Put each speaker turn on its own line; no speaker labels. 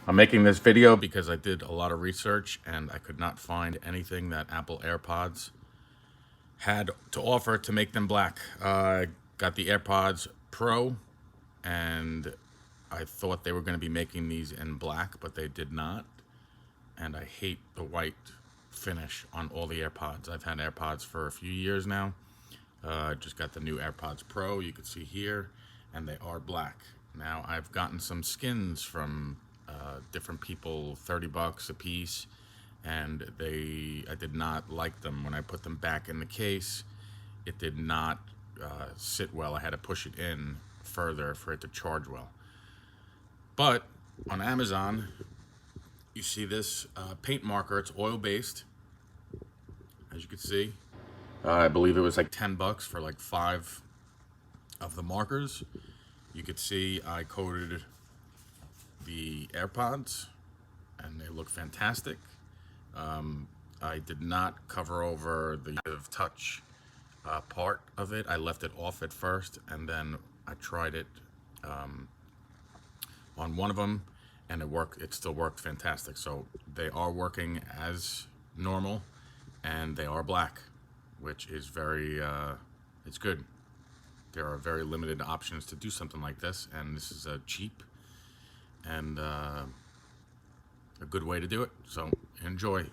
I'm making this video because I did a lot of research and I could not find anything that Apple AirPods had to offer to make them black. I got the AirPods Pro and I thought they were going to be making these in black, but they did not. And I hate the white finish on all the AirPods. I've had AirPods for a few years now. Just got the new AirPods Pro, you can see here, and they are black. Now, I've gotten some skins from different people, 30 bucks a piece, and I did not like them. When I put them back in the case, it did not sit well. I had to push it in further for it to charge well. But on Amazon, you see this paint marker. It's oil-based, as you can see. I believe it was like 10 bucks for like 5 of the markers. You could see I coated the AirPods and they look fantastic. I did not cover over the touch part of it. I left it off at first and then I tried it on one of them and it still worked fantastic. So they are working as normal and they are black, which is very, it's good. There are very limited options to do something like this, and this is cheap and a good way to do it. So enjoy.